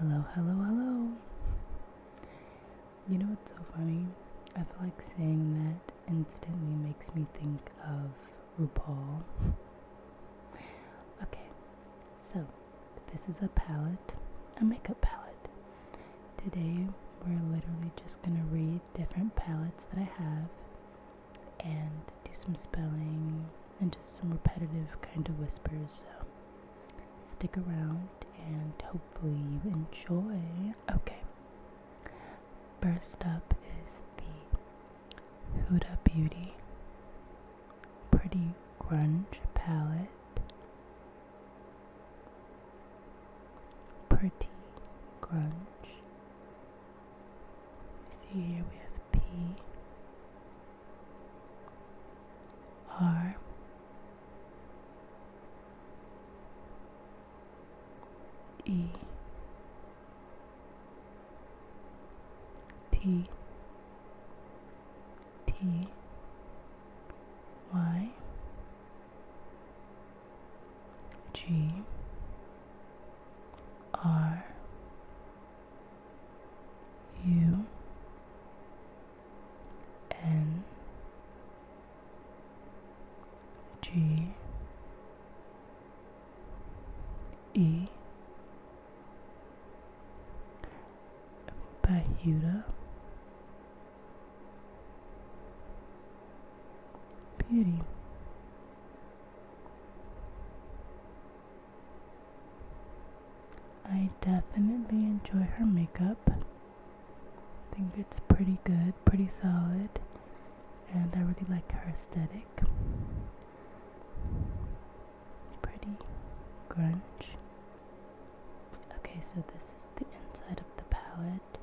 Hello, hello, hello. You know what's so funny? I feel like saying that instantly makes me think of RuPaul. Okay, so this is a palette, a makeup palette. Today we're literally just gonna read different palettes that I have and do some spelling and just some repetitive kind of whispers. So stick around and hopefully you enjoy. Okay. First up is the Huda Beauty Pretty Grunge palette. Pretty Grunge. See here we have P R E T T Y G R U N G E by Huda Beauty. I definitely enjoy her makeup. I think it's pretty good, pretty solid, and I really like her aesthetic. Pretty grunge. Okay, so this is the inside of the palette.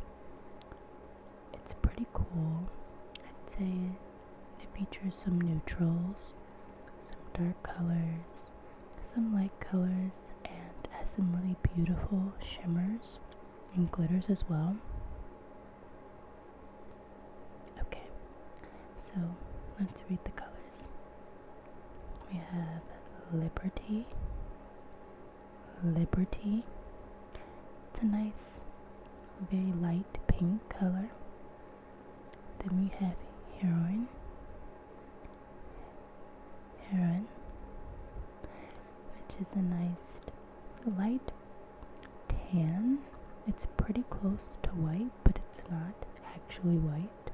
It's pretty cool. I'd say it features some neutrals, some dark colors, some light colors, and has some really beautiful shimmers and glitters as well. Okay, so let's read the colors. We have Liberty. It's a nice, very light pink color. Then we have Heroine, which is a nice light tan. It's pretty close to white, but it's not actually white.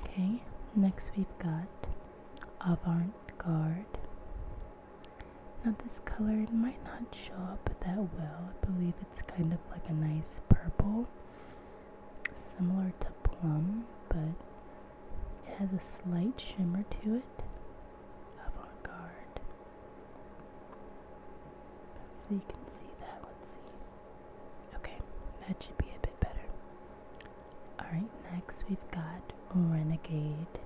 Okay, next we've got Avant-Garde. Now this color might not show up that well. I believe it's kind of like a nice purple, similar to plum, but it has a slight shimmer to it. Avant-Garde. Hopefully you can see that. Let's see. Okay, that should be a bit better. Alright, next we've got Renegade.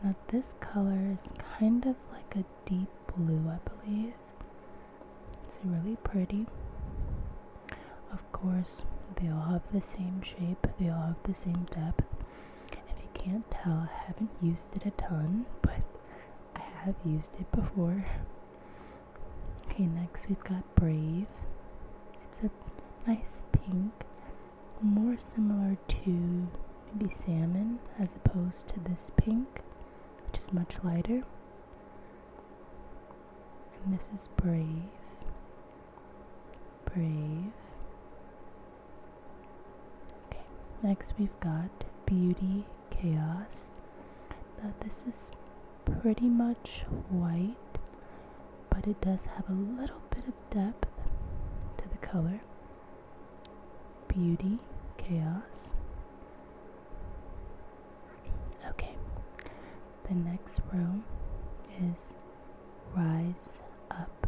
Now this color is kind of like a deep blue, I believe. It's really pretty. Of course, they all have the same shape, they all have the same depth. If you can't tell, I haven't used it a ton, but I have used it before. Okay, next we've got Brave. It's a nice pink, more similar to maybe salmon as opposed to this pink, which is much lighter. And this is Brave. Okay, next we've got Beauty Chaos. Now this is pretty much white, but it does have a little bit of depth to the color. Beauty Chaos. Okay, the next row is Rise Up.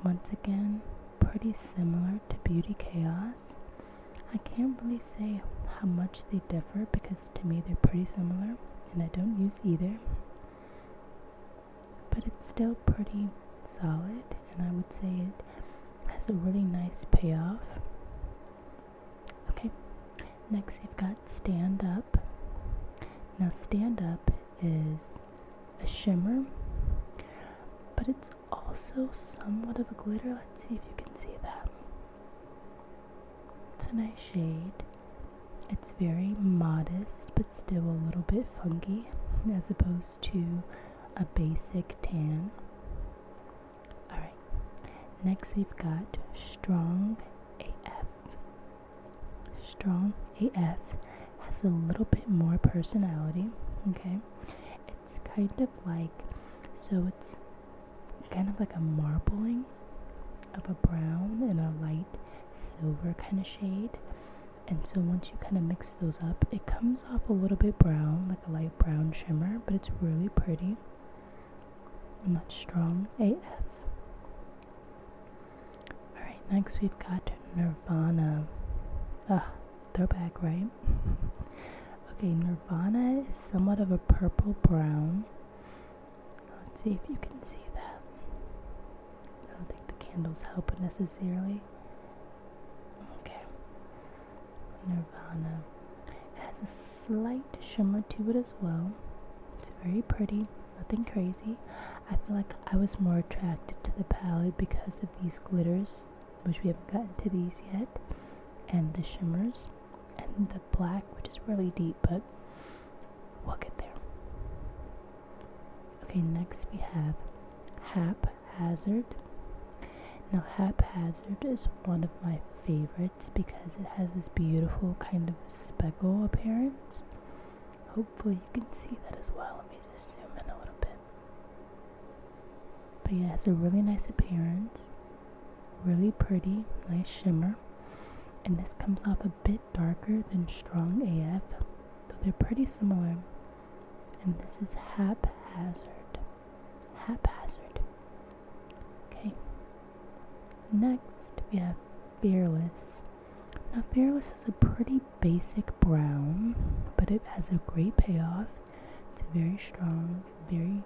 Once again, pretty similar to Beauty Chaos. I can't really say how much they differ because to me they're pretty similar and I don't use either. But it's still pretty solid, and I would say it has a really nice payoff. Okay, next we've got Stand Up. Now Stand Up is a shimmer but it's also somewhat of a glitter. Let's see if you can see that. It's a nice shade. It's very modest, but still a little bit funky, as opposed to a basic tan. Alright, next we've got Strong AF. Strong AF has a little bit more personality, okay? It's kind of like, so it's kind of like a marbling of a brown and a light silver kind of shade. And so once you kind of mix those up, it comes off a little bit brown, like a light brown shimmer, but it's really pretty. And that's Strong AF. Alright, next we've got Nirvana. Throwback, right? Okay, Nirvana is somewhat of a purple brown. Let's see if you can see that. I don't think the candles help necessarily. Okay. Nirvana. It has a slight shimmer to it as well. It's very pretty, nothing crazy. I feel like I was more attracted to the palette because of these glitters, which we haven't gotten to these yet, and the shimmers, and the black, which is really deep, but we'll get there. Okay, next we have Haphazard. Now Haphazard is one of my favorites because it has this beautiful kind of speckle appearance. Hopefully you can see that as well. Let me just zoom in a little bit. But yeah, it has a really nice appearance. Really pretty, nice shimmer. And this comes off a bit darker than Strong AF, though they're pretty similar. And this is Haphazard. Haphazard. Okay. Next, we have Fearless. Now, Fearless is a pretty basic brown, but it has a great payoff. It's very strong, very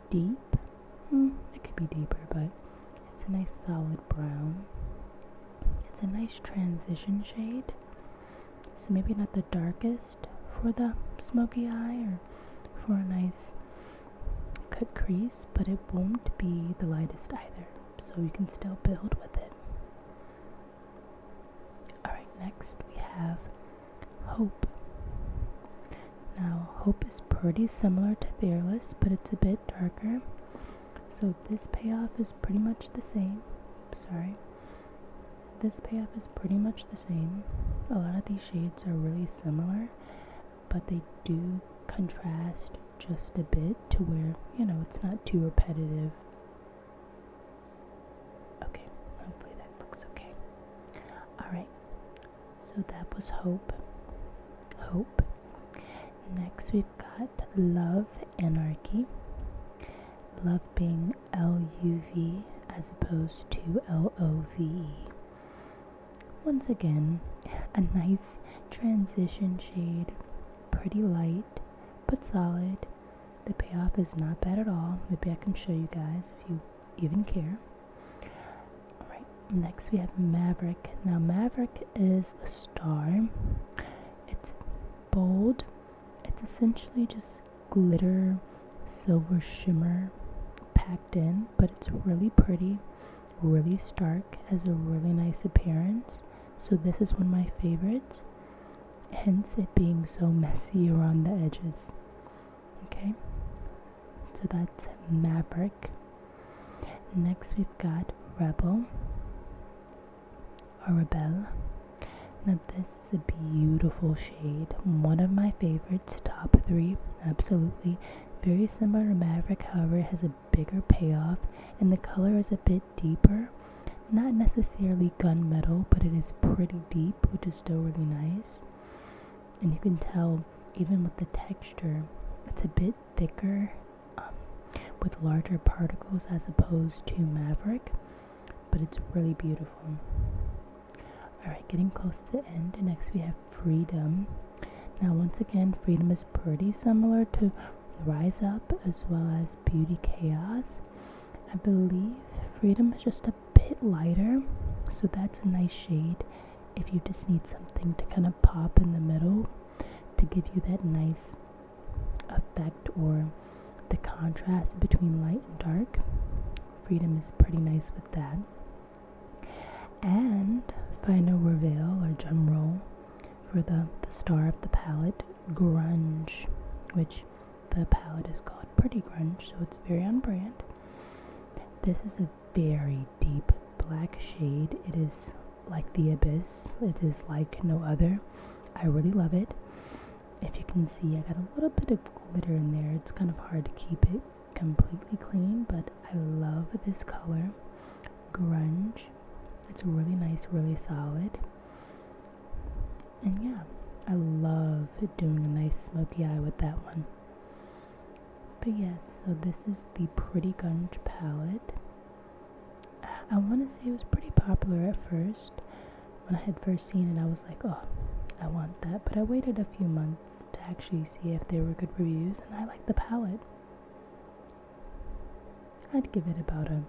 deep. It could be deeper, but it's a nice solid brown. It's a nice transition shade, so maybe not the darkest for the smoky eye or for a nice cut crease, but it won't be the lightest either, so you can still build with it. Alright, next we have Hope. Now, Hope is pretty similar to Fearless, but it's a bit darker, so this payoff is pretty much the same. This payoff is pretty much the same. A lot of these shades are really similar, but they do contrast just a bit to where, it's not too repetitive. Okay, hopefully that looks okay. Alright, so that was Hope. Next we've got Love Anarchy. Love being L-U-V as opposed to L-O-V-E. Once again, a nice transition shade, pretty light, but solid. The payoff is not bad at all. Maybe I can show you guys if you even care. Alright, next we have Maverick. Now Maverick is a star. It's bold. It's essentially just glitter, silver shimmer packed in, but it's really pretty, really stark, has a really nice appearance. So this is one of my favorites, hence it being so messy around the edges. Okay, so that's Maverick. Next we've got Rebel, or Rebelle. Now this is a beautiful shade, one of my favorites, top 3, absolutely. Very similar to Maverick, however it has a bigger payoff and the color is a bit deeper. Not necessarily gunmetal, but it is pretty deep, which is still really nice. And you can tell, even with the texture, it's a bit thicker, with larger particles as opposed to Maverick, but it's really beautiful. Alright, getting close to the end. Next we have Freedom. Now once again, Freedom is pretty similar to Rise Up as well as Beauty Chaos. I believe Freedom is just a bit lighter, so that's a nice shade if you just need something to kind of pop in the middle to give you that nice effect or the contrast between light and dark. Freedom is pretty nice with that. And final reveal or drum roll for the star of the palette, Grunge, which the palette is called Pretty Grunge, so it's very on brand. This is a very deep black shade. It is like the abyss. It is like no other. I really love it. If you can see, I got a little bit of glitter in there. It's kind of hard to keep it completely clean, but I love this color, Grunge. It's really nice, really solid. And yeah, I love doing a nice smoky eye with that one. But yes, so this is the Pretty Grunge palette. I want to say it was pretty popular at first. When I had first seen it, I was like, oh, I want that. But I waited a few months to actually see if there were good reviews, and I liked the palette. I'd give it about a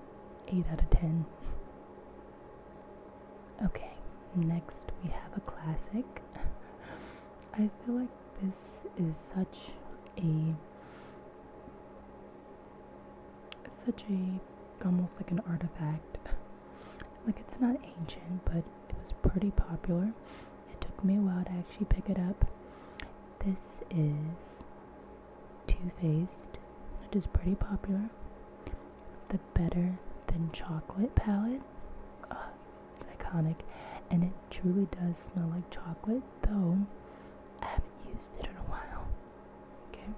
8 out of 10. Okay, next we have a classic. I feel like this is such a almost like an artifact. Like, it's not ancient, but it was pretty popular. It took me a while to actually pick it up. This is Too Faced, which is pretty popular. The Better Than Chocolate palette. It's iconic, and it truly does smell like chocolate, though I haven't used it in a while. Okay.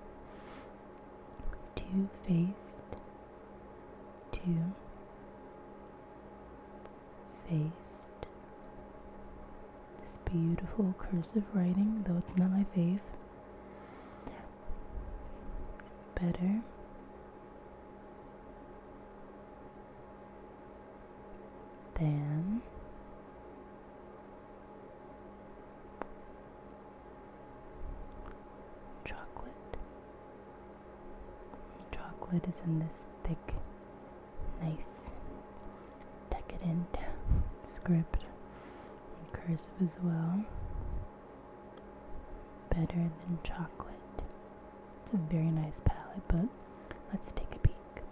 Too Faced. Faced. This beautiful cursive writing, though it's not my fave. Better than chocolate. Chocolate is in this thick, nice, decadent script, and cursive as well. Better Than Chocolate. It's a very nice palette, but let's take a peek.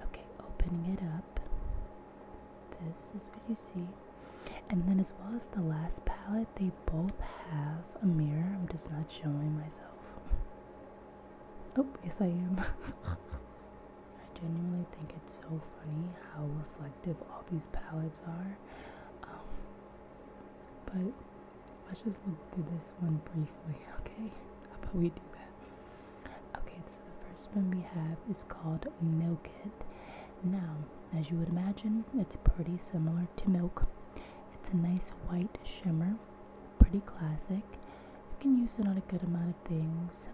Okay, opening it up. This is what you see. And then as well as the last palette, they both have a mirror. I'm just not showing myself. Oh, yes I am. I genuinely think it's so funny how reflective all these palettes are. But let's just look through this one briefly, okay? How about we do that? Okay, so the first one we have is called Milk It. Now, as you would imagine, it's pretty similar to milk. It's a nice white shimmer, pretty classic. You can use it on a good amount of things.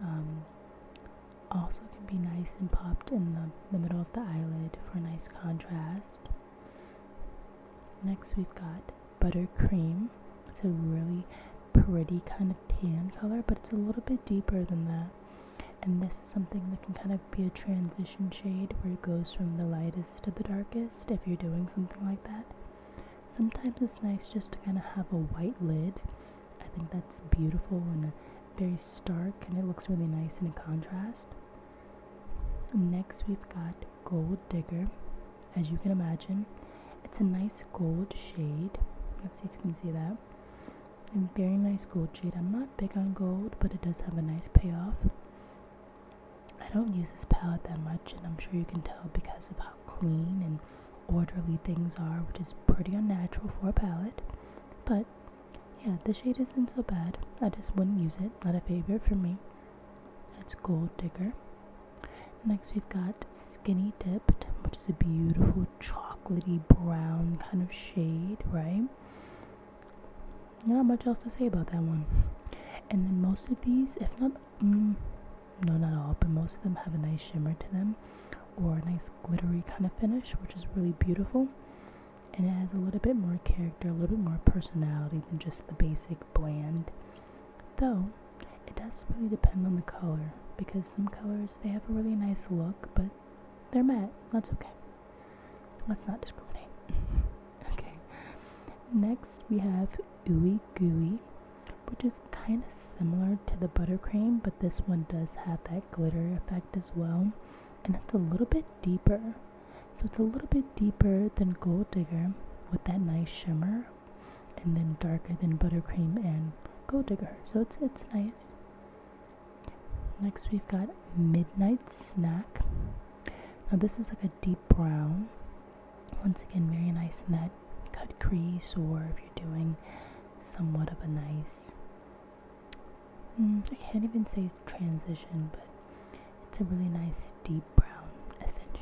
Also can be nice and popped in the middle of the eyelid for a nice contrast. Next we've got Buttercream. It's a really pretty kind of tan color, but it's a little bit deeper than that. And this is something that can kind of be a transition shade where it goes from the lightest to the darkest if you're doing something like that. Sometimes it's nice just to kind of have a white lid. I think that's beautiful and very stark, and it looks really nice in a contrast. Next we've got Gold Digger. As you can imagine, it's a nice gold shade. Let's see if you can see that. A very nice gold shade. I'm not big on gold, but it does have a nice payoff. I don't use this palette that much, and I'm sure you can tell because of how clean and orderly things are, which is pretty unnatural for a palette. But yeah, the shade isn't so bad. I just wouldn't use it. Not a favorite for me. It's Gold Digger. Next we've got Skinny Dipped, which is a beautiful chocolatey brown kind of shade, right? Not much else to say about that one. And then most of these, if not, no, not all, but most of them have a nice shimmer to them, or a nice glittery kind of finish, which is really beautiful. And it has a little bit more character, a little bit more personality than just the basic bland. Though, it does really depend on the color, because some colors, they have a really nice look, but they're matte. That's okay. Let's not discriminate. Okay. Next, we have Ooey Gooey, which is kind of similar to the Buttercream, but this one does have that glitter effect as well, and it's a little bit deeper. So it's a little bit deeper than Gold Digger with that nice shimmer, and then darker than Buttercream and Gold Digger. So it's nice. Next we've got Midnight Snack. Now this is like a deep brown. Once again, very nice in that cut crease, or if you're doing somewhat of a nice, I can't even say transition, but it's a really nice deep brown, essentially.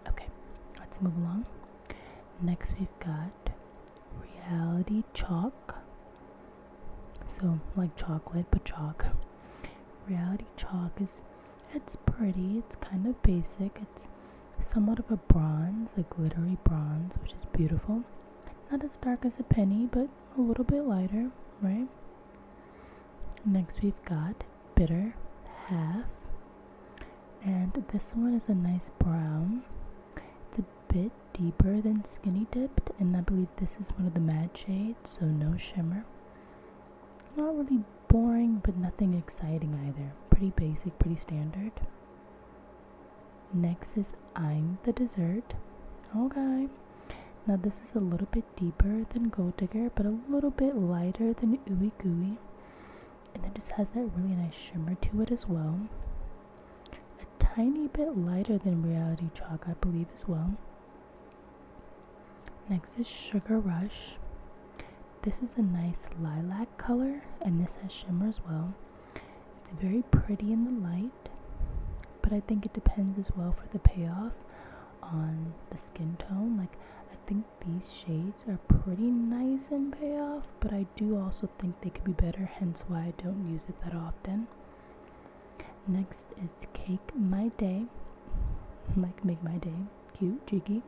Okay, let's move along. Next we've got Reality Chalk. So like chocolate, but chalk. Reality Chalk it's pretty, it's kind of basic, it's somewhat of a bronze, a glittery bronze, which is beautiful. Not as dark as a penny, but a little bit lighter, right? Next we've got Bitter Half, and this one is a nice brown. It's a bit deeper than Skinny Dipped, and I believe this is one of the matte shades, so no shimmer. Not really boring, but nothing exciting either. Pretty basic, pretty standard. Next is I'm the Dessert. Okay. Now this is a little bit deeper than Gold Digger, but a little bit lighter than Ooey Gooey. And it just has that really nice shimmer to it as well. A tiny bit lighter than Reality Chalk, I believe, as well. Next is Sugar Rush. This is a nice lilac color, and this has shimmer as well. It's very pretty in the light, but I think it depends as well for the payoff on the skin tone. Like, I think these shades are pretty nice in payoff, but I do also think they could be better, hence why I don't use it that often. Next is Cake My Day. Like, make my day. Cute, cheeky.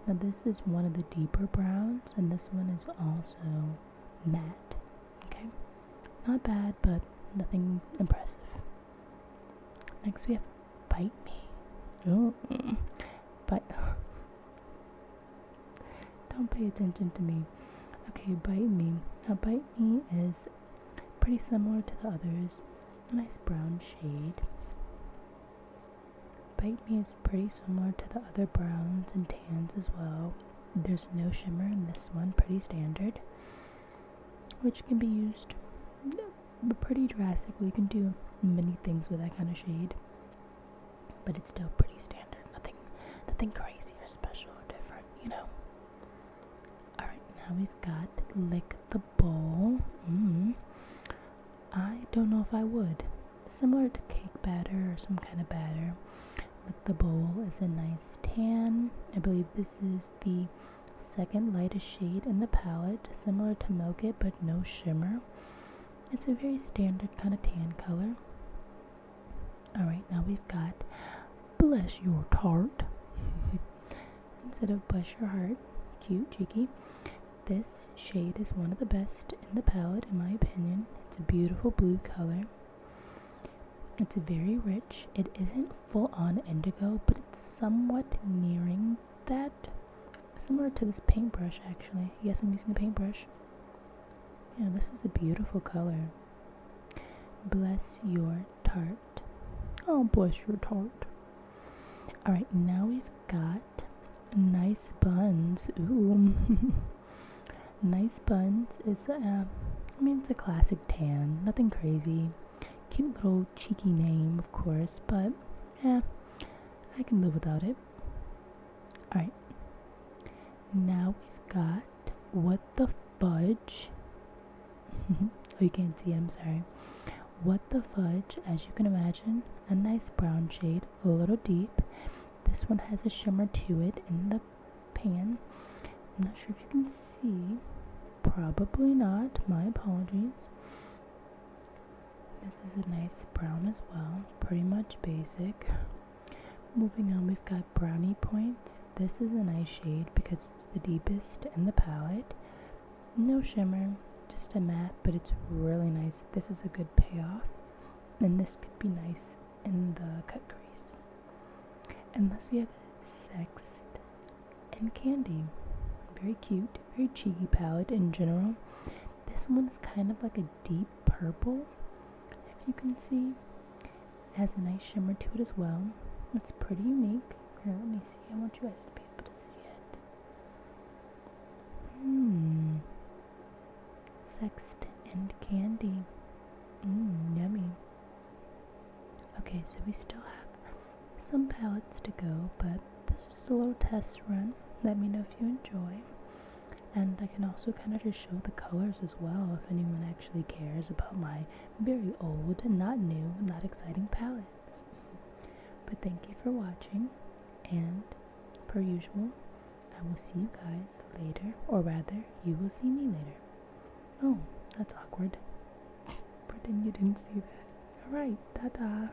Now this is one of the deeper browns, and this one is also matte. Okay, not bad, but nothing impressive. Next we have Bite Me. Oh, bite. Don't pay attention to me. Okay, Bite Me. Now Bite Me is pretty similar to the others. A nice brown shade. Bite Me is pretty similar to the other browns and tans as well. There's no shimmer in this one, pretty standard, which can be used pretty drastically. You can do many things with that kind of shade, but it's still pretty standard. Nothing crazy or special or different, you know. Alright, now we've got Lick the Bowl. I don't know if I would. Similar to cake batter or some kind of batter. Lick the Bowl is a nice tan. I believe this is the second lightest shade in the palette, similar to Milk It, but no shimmer. It's a very standard kind of tan color. Alright, now we've got Bless Your Tart. Instead of Bless Your Heart. Cute, cheeky. This shade is one of the best in the palette, in my opinion. It's a beautiful blue color. It's very rich. It isn't full on indigo, but it's somewhat nearing that. Similar to this paintbrush, actually. Yes, I'm using a paintbrush. Yeah, this is a beautiful color. Bless Your Tart. Oh, bless your tart. Alright, now we've got Nice Buns. Ooh. Nice Buns is, it's a classic tan. Nothing crazy. Cute little cheeky name, of course, but I can live without it. Alright, now we've got What the Fudge. Oh, you can't see it, I'm sorry. What the Fudge, as you can imagine, a nice brown shade, a little deep. This one has a shimmer to it in the pan. I'm not sure if you can see. Probably not. My apologies. This is a nice brown as well. Pretty much basic. Moving on, we've got Brownie Points. This is a nice shade because it's the deepest in the palette. No shimmer, just a matte, but it's really nice. This is a good payoff, and this could be nice in the cut crease. And last we have Sext and Candy. Very cute, very cheeky palette in general. This one is kind of like a deep purple, if you can see. It has a nice shimmer to it as well. It's pretty unique, Here, let me see. I want you guys to be able to see it. Sext and candy. Yummy. Okay, so we still have some palettes to go, but this is just a little test run. Let me know if you enjoy. And I can also kind of just show the colors as well if anyone actually cares about my very old, not new, not exciting palettes. But thank you for watching, and per usual, I will see you guys later, or rather, you will see me later. Oh, that's awkward. Pretend you didn't see that. Alright, ta-ta.